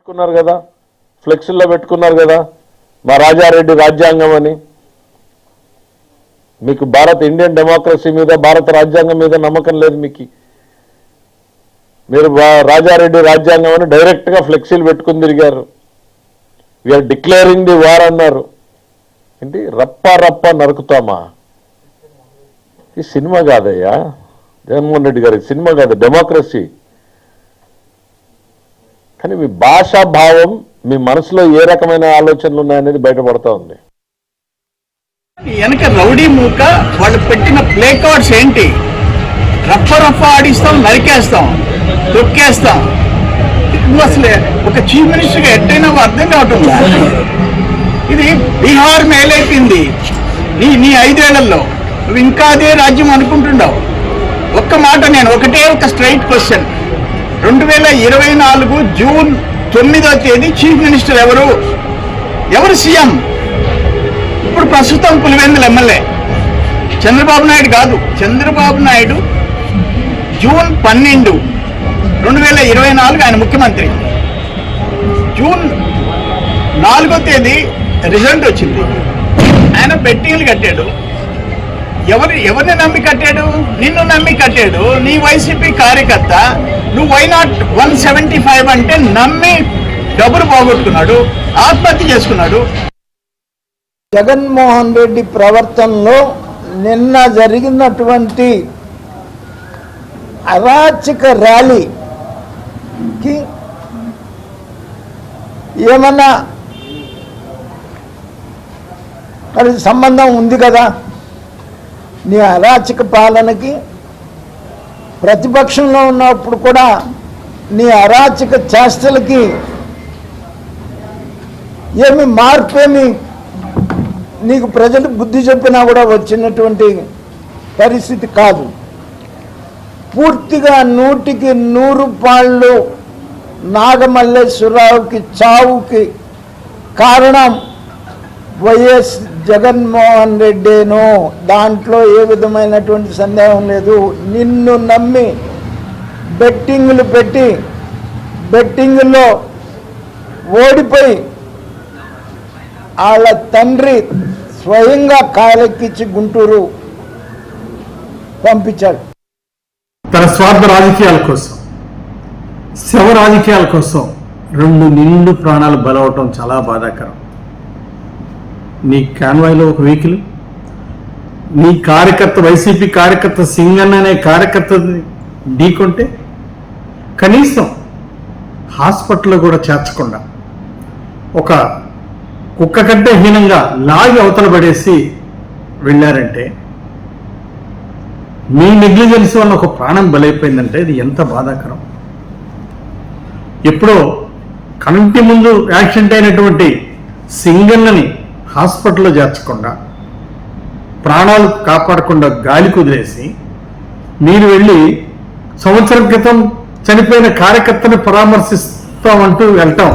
పెట్టుకున్నారు కదా, ఫ్లెక్సీల్లో పెట్టుకున్నారు కదా మా రాజారెడ్డి రాజ్యాంగం అని. మీకు భారత్ ఇండియన్ డెమోక్రసీ మీద, భారత రాజ్యాంగం మీద నమ్మకం లేదు మీకు. మీరు రాజారెడ్డి రాజ్యాంగం అని డైరెక్ట్గా ఫ్లెక్సీలు పెట్టుకుని తిరిగారు. వీఆర్ డిక్లేరింగ్ ది వార్ అన్నారు. ఏంటి రప్ప రప్ప నరుకుతామా? ఈ సినిమా కాదయ్యా, జగన్మోహన్ రెడ్డి గారి సినిమా కాదు, డెమోక్రసీ. కానీ మీ భాషా భావం, మీ మనసులో ఏ రకమైన ఆలోచనలు ఉన్నాయనేది బయటపడతా ఉంది. వెనక రౌడీ మూక వాళ్ళు పెట్టిన ప్లే కార్డ్స్ ఏంటి? రఫ రఫ ఆడిస్తాం, నరికేస్తాం, తొక్కేస్తాం. నువ్వు అసలు ఒక చీఫ్ మినిస్టర్గా ఎట్టయినా అర్థం కావటంలా. ఇది బీహార్ మేలైపోయింది నీ 5 ఏళ్లలో. నువ్వు ఇంకా అదే రాజ్యం అనుకుంటున్నావు. ఒక్క మాట, నేను ఒకటే ఒక స్ట్రైట్ క్వశ్చన్. 2024 జూన్ 9వ తేదీ చీఫ్ మినిస్టర్ ఎవరు సీఎం? ఇప్పుడు ప్రస్తుతం పులివెందుల ఎమ్మెల్యే చంద్రబాబు నాయుడు కాదు. చంద్రబాబు నాయుడు జూన్ 12, 2024 ఆయన ముఖ్యమంత్రి. జూన్ 4వ తేదీ రిజల్ట్ వచ్చింది. ఆయన బెట్టింగ్లు కట్టాడు. ఎవరిని నమ్మి కట్టాడు? నిన్ను నమ్మి కట్టాడు. నీ వైసీపీ కార్యకర్త. నువ్వు వై నాట్ 175 అంటే నమ్మి డబ్బులు పోగొట్టుకున్నాడు, ఆత్మహత్య చేసుకున్నాడు. జగన్మోహన్ రెడ్డి ప్రవర్తనలో నిన్న జరిగినటువంటి అరాచక ర్యాలీకి ఏమన్నా మరి సంబంధం ఉంది కదా? నీ అరాచక పాలనకి ప్రతిపక్షంలో ఉన్నప్పుడు కూడా నీ అరాచక చేష్టలకి ఏమి మార్పేమి నీకు ప్రజలు బుద్ధి చెప్పినా కూడా వచ్చినటువంటి పరిస్థితి కాదు. పూర్తిగా 100కి 100 పాళ్ళు నాగమల్లేశ్వరరావుకి చావుకి కారణం వైఎస్ జగన్మోహన్ రెడ్డేనో, దాంట్లో ఏ విధమైనటువంటి సందేహం లేదు. నిన్ను నమ్మి బెట్టింగులు పెట్టి బెట్టింగుల్లో ఓడిపోయి వాళ్ళ తండ్రి స్వయంగా కాలెక్కించి గుంటూరు పంపించాడు. తన స్వార్థ రాజకీయాల కోసం, శవ రాజకీయాల కోసం 2 నిండు ప్రాణాలు బలవటం చాలా బాధాకరం. నీ కాన్వాయ్లో ఒక వెహికల్, నీ కార్యకర్త, వైసీపీ కార్యకర్త సింగన్ అనే కార్యకర్తని ఢీకొంటే కనీసం హాస్పిటల్లో కూడా చేర్చకుండా ఒక కుక్క కంటే హీనంగా లాగి అవతల పడేసి వెళ్ళారంటే, మీ నెగ్లిజెన్స్ వల్ల ఒక ప్రాణం బలైపోయిందంటే ఇది ఎంత బాధాకరం. ఎప్పుడో కంటి ముందు యాక్సిడెంట్ అయినటువంటి సింగన్నని హాస్పిటల్లో చేర్చకుండా, ప్రాణాలు కాపాడకుండా గాలి కుదిలేసి మీరు వెళ్ళి సంవత్సరం క్రితం చనిపోయిన కార్యకర్తని పరామర్శిస్తామంటూ వెళ్తాం.